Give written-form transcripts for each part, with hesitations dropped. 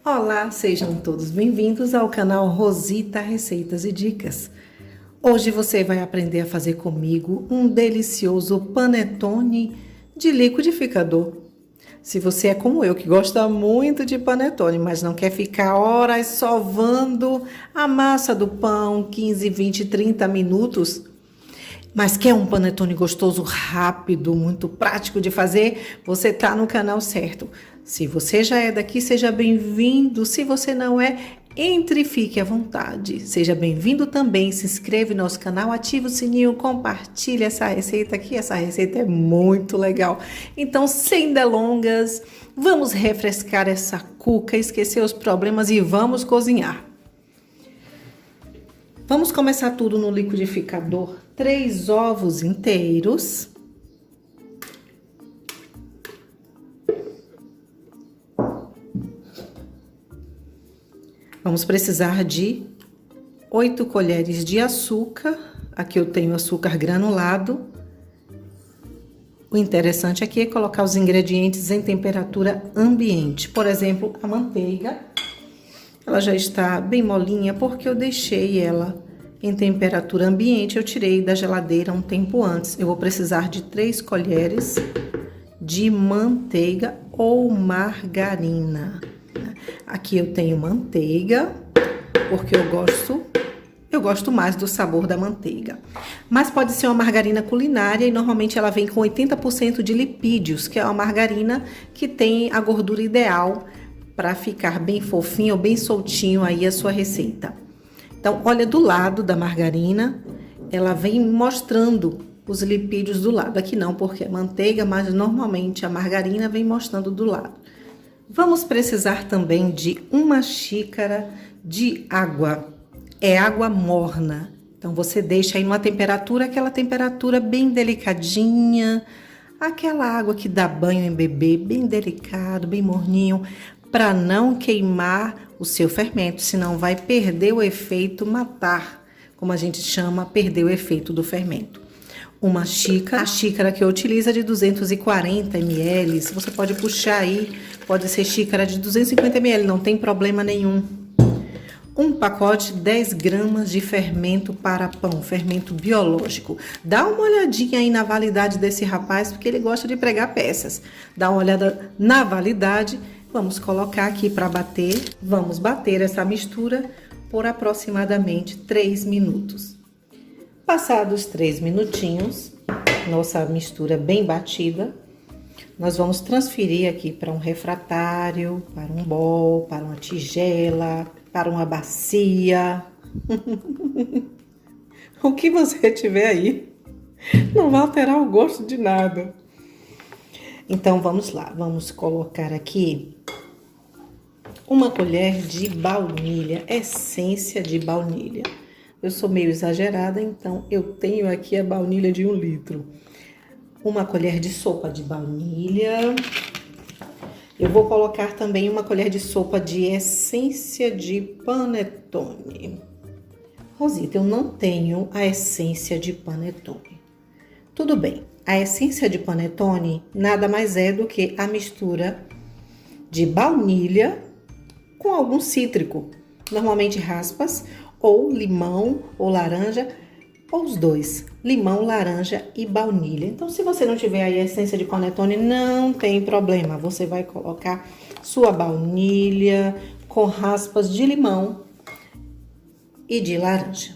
Olá, sejam todos bem-vindos ao canal Rosita Receitas e Dicas. Hoje você vai aprender a fazer comigo um delicioso panetone de liquidificador. Se você é como eu, que gosta muito de panetone, mas não quer ficar horas sovando a massa do pão, 15, 20, 30 minutos, mas quer um panetone gostoso, rápido, muito prático de fazer, você está no canal certo. Se você já é daqui, seja bem-vindo. Se você não é, entre e fique à vontade. Seja bem-vindo também, se inscreve no nosso canal, ativa o sininho, compartilha essa receita aqui. Essa receita é muito legal. Então, sem delongas, vamos refrescar essa cuca, esquecer os problemas e vamos cozinhar. Vamos começar tudo no liquidificador. 3 ovos inteiros. Vamos precisar de 8 colheres de açúcar. Aqui eu tenho açúcar granulado. O interessante aqui é colocar os ingredientes em temperatura ambiente. Por exemplo, a manteiga. Ela já está bem molinha porque eu deixei ela em temperatura ambiente. Eu tirei da geladeira um tempo antes. Eu vou precisar de 3 colheres de manteiga ou margarina. Aqui eu tenho manteiga, porque eu gosto mais do sabor da manteiga. Mas pode ser uma margarina culinária e normalmente ela vem com 80% de lipídios, que é uma margarina que tem a gordura ideal para ficar bem fofinho ou bem soltinho aí a sua receita. Então, olha do lado da margarina, ela vem mostrando os lipídios do lado. Aqui não, porque é manteiga, mas normalmente a margarina vem mostrando do lado. Vamos precisar também de 1 xícara de água. É água morna. Então, você deixa aí numa temperatura, aquela temperatura bem delicadinha, aquela água que dá banho em bebê, bem delicado, bem morninho, para não queimar o seu fermento, senão vai perder o efeito, matar, como a gente chama, perder o efeito do fermento. 1 xícara, a xícara que eu utilizo é de 240 ml, você pode puxar aí, pode ser xícara de 250 ml, não tem problema nenhum. 1 pacote, 10 gramas de fermento para pão, fermento biológico. Dá uma olhadinha aí na validade desse rapaz, porque ele gosta de pregar peças. Dá uma olhada na validade. Vamos colocar aqui para bater. Vamos bater essa mistura por aproximadamente 3 minutos. Passados 3 minutinhos, nossa mistura bem batida, nós vamos transferir aqui para um refratário, para um bol, para uma tigela, para uma bacia. O que você tiver aí não vai alterar o gosto de nada. Então, vamos lá. Vamos colocar aqui 1 colher de baunilha, essência de baunilha. Eu sou meio exagerada, então eu tenho aqui a baunilha de 1 litro. 1 colher de sopa de baunilha. Eu vou colocar também 1 colher de sopa de essência de panetone. Rosita, eu não tenho a essência de panetone. Tudo bem, a essência de panetone nada mais é do que a mistura de baunilha com algum cítrico, normalmente raspas, ou limão ou laranja, ou os dois, limão, laranja e baunilha. Então, se você não tiver aí a essência de panetone, não tem problema. Você vai colocar sua baunilha com raspas de limão e de laranja.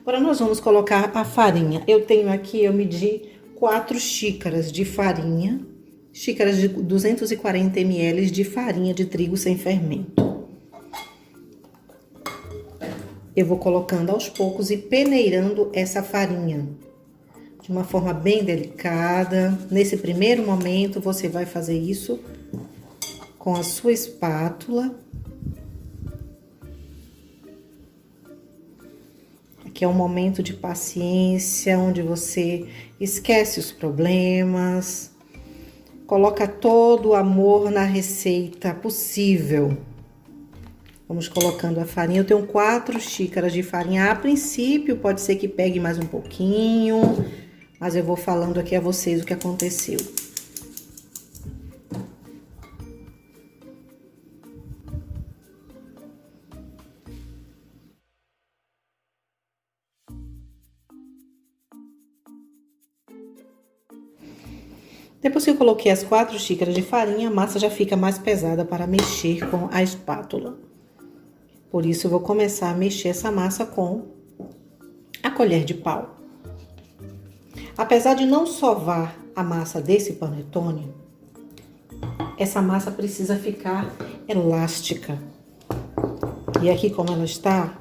Agora, nós vamos colocar a farinha. Eu tenho aqui, eu medi 4 xícaras de farinha, xícaras de 240 ml de farinha de trigo sem fermento. Eu vou colocando aos poucos e peneirando essa farinha de uma forma bem delicada. Nesse primeiro momento, você vai fazer isso com a sua espátula. Aqui é um momento de paciência, onde você esquece os problemas, coloca todo o amor na receita possível. Vamos colocando a farinha. Eu tenho 4 xícaras de farinha. A princípio, pode ser que pegue mais um pouquinho, mas eu vou falando aqui a vocês o que aconteceu. Depois que eu coloquei as 4 xícaras de farinha, a massa já fica mais pesada para mexer com a espátula. Por isso, eu vou começar a mexer essa massa com a colher de pau. Apesar de não sovar a massa desse panetone, essa massa precisa ficar elástica. E aqui, como ela está,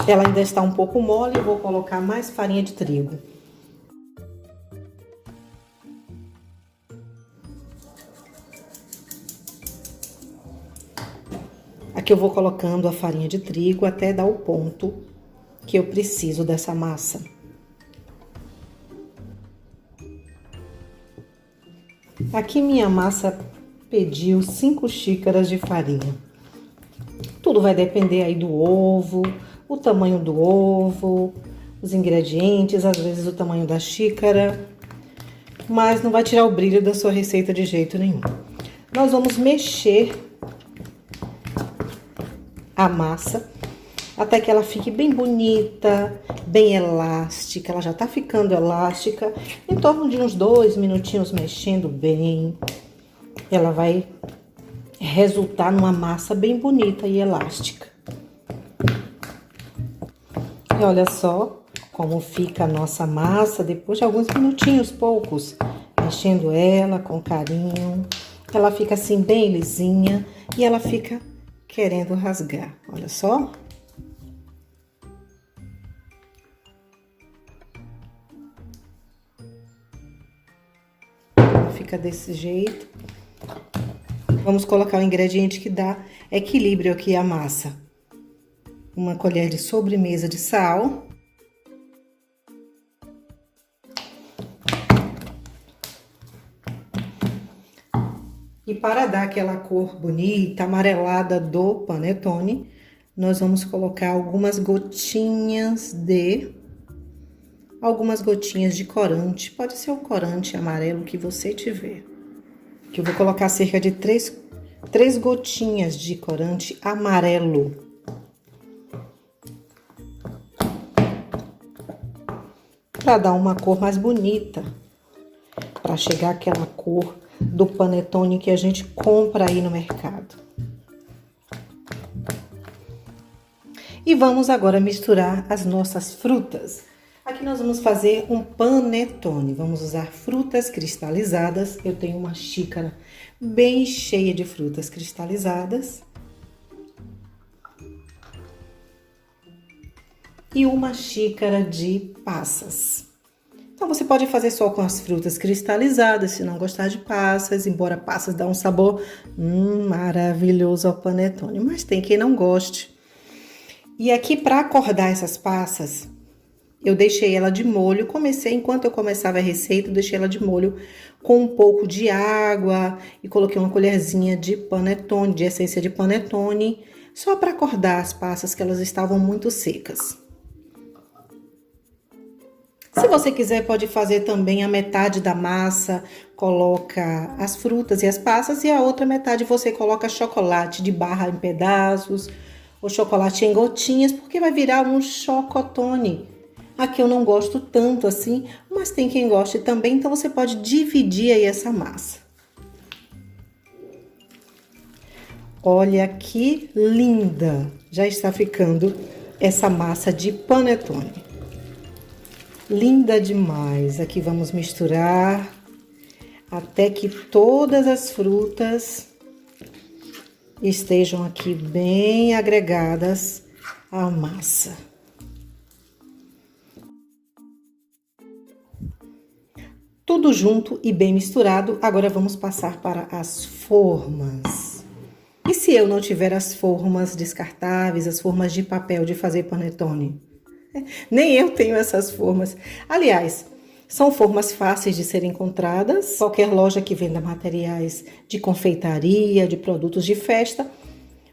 ela ainda está um pouco mole, eu vou colocar mais farinha de trigo. Aqui eu vou colocando a farinha de trigo até dar o ponto que eu preciso dessa massa. Aqui minha massa pediu 5 xícaras de farinha. Tudo vai depender aí do ovo, o tamanho do ovo, os ingredientes, às vezes o tamanho da xícara, mas não vai tirar o brilho da sua receita de jeito nenhum. Nós vamos mexer a massa até que ela fique bem bonita, bem elástica. Ela já tá ficando elástica, em torno de uns 2 minutinhos mexendo bem. Ela vai resultar numa massa bem bonita e elástica. E olha só como fica a nossa massa depois de alguns minutinhos, poucos, mexendo ela com carinho. Ela fica assim bem lisinha e ela fica querendo rasgar, olha só. Fica desse jeito. Vamos colocar o ingrediente que dá equilíbrio aqui à massa. Uma colher de sobremesa de sal. E para dar aquela cor bonita, amarelada do panetone, nós vamos colocar algumas gotinhas de corante. Pode ser o corante amarelo que você tiver. Que eu vou colocar cerca de 3 gotinhas de corante amarelo. Para dar uma cor mais bonita. Para chegar aquela cor do panetone que a gente compra aí no mercado. E vamos agora misturar as nossas frutas. Aqui nós vamos fazer um panetone. Vamos usar frutas cristalizadas. Eu tenho uma xícara bem cheia de frutas cristalizadas. E uma xícara de passas. Então, você pode fazer só com as frutas cristalizadas, se não gostar de passas, embora passas dá um sabor maravilhoso ao panetone, mas tem quem não goste. E aqui, para acordar essas passas, eu deixei ela de molho, enquanto eu começava a receita, eu deixei ela de molho com um pouco de água e coloquei uma colherzinha de panetone, de essência de panetone, só para acordar as passas que elas estavam muito secas. Se você quiser, pode fazer também a metade da massa, coloca as frutas e as passas, e a outra metade você coloca chocolate de barra em pedaços, ou chocolate em gotinhas, porque vai virar um chocotone. Aqui eu não gosto tanto assim, mas tem quem goste também, então você pode dividir aí essa massa. Olha que linda! Já está ficando essa massa de panetone. Linda demais. Aqui vamos misturar até que todas as frutas estejam aqui bem agregadas à massa. Tudo junto e bem misturado. Agora vamos passar para as formas. E se eu não tiver as formas descartáveis, as formas de papel de fazer panetone? Nem eu tenho essas formas. Aliás, são formas fáceis de serem encontradas. Qualquer loja que venda materiais de confeitaria, de produtos de festa.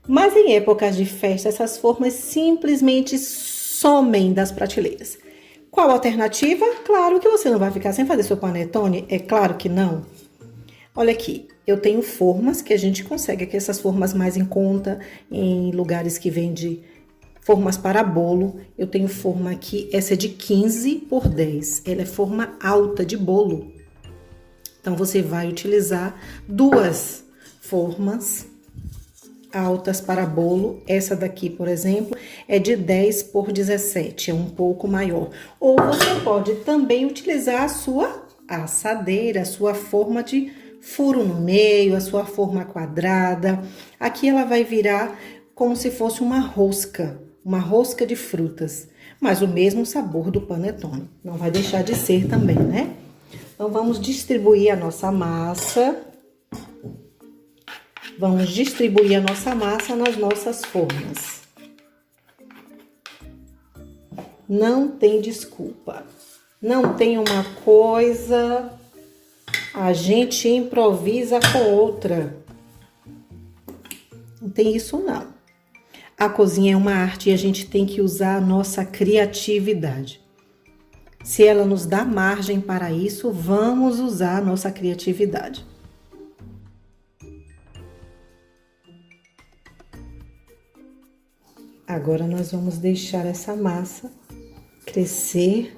Mas em épocas de festa, essas formas simplesmente somem das prateleiras. Qual a alternativa? Claro que você não vai ficar sem fazer seu panetone. É claro que não. Olha aqui, eu tenho formas que a gente consegue aqui, essas formas mais em conta, em lugares que vende formas para bolo. Eu tenho forma aqui, essa é de 15 por 10. Ela é forma alta de bolo. Então, você vai utilizar 2 formas altas para bolo. Essa daqui, por exemplo, é de 10 por 17, é um pouco maior. Ou você pode também utilizar a sua assadeira, a sua forma de furo no meio, a sua forma quadrada. Aqui ela vai virar como se fosse uma rosca de frutas, mas o mesmo sabor do panetone. Não vai deixar de ser também, né? Então, vamos distribuir a nossa massa. Vamos distribuir a nossa massa nas nossas formas. Não tem desculpa. Não tem uma coisa, a gente improvisa com outra. Não tem isso, não. A cozinha é uma arte e a gente tem que usar a nossa criatividade. Se ela nos dá margem para isso, vamos usar a nossa criatividade. Agora nós vamos deixar essa massa crescer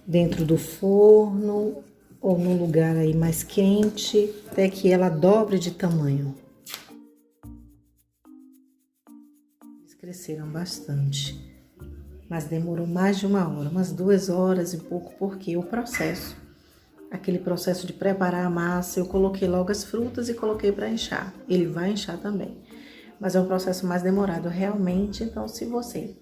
dentro do forno ou num lugar aí mais quente, até que ela dobre de tamanho. Eles cresceram bastante, mas demorou mais de 1 hora, umas 2 horas e pouco, porque o processo, aquele processo de preparar a massa, eu coloquei logo as frutas e coloquei para inchar. Ele vai inchar também, mas é um processo mais demorado realmente. Então, se você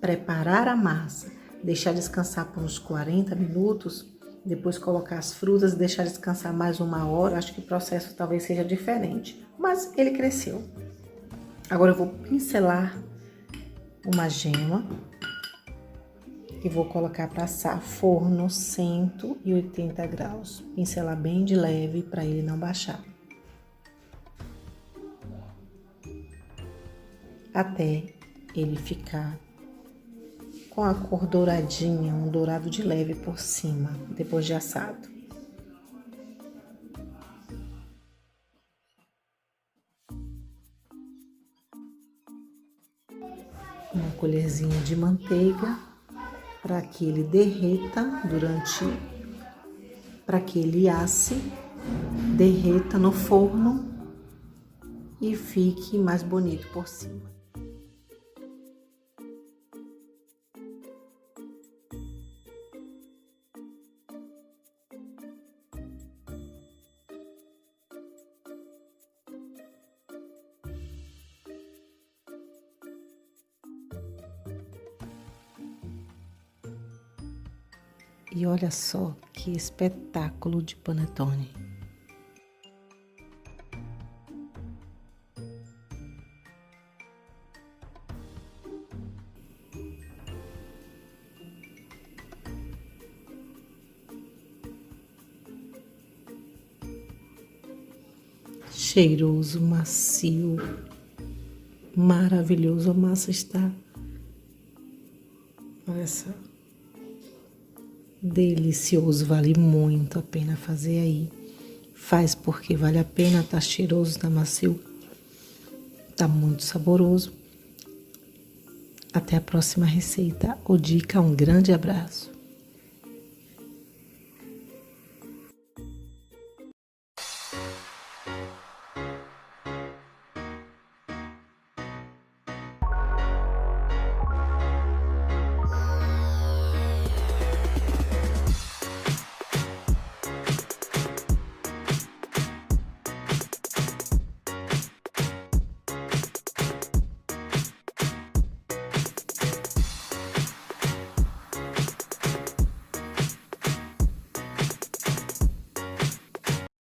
preparar a massa, deixar descansar por uns 40 minutos, depois colocar as frutas e deixar descansar mais 1 hora, acho que o processo talvez seja diferente, mas ele cresceu. Agora eu vou pincelar uma gema e vou colocar para assar, forno 180 graus. Pincelar bem de leve para ele não baixar. Até ele ficar com a cor douradinha, um dourado de leve por cima, depois de assado. Uma colherzinha de manteiga para que ele derreta para que ele asse, derreta no forno e fique mais bonito por cima. E olha só que espetáculo de panetone. Cheiroso, macio, maravilhoso. A massa está, olha só, delicioso. Vale muito a pena fazer aí. Faz porque vale a pena, tá cheiroso, tá macio, tá muito saboroso. Até a próxima receita ou dica. Um grande abraço.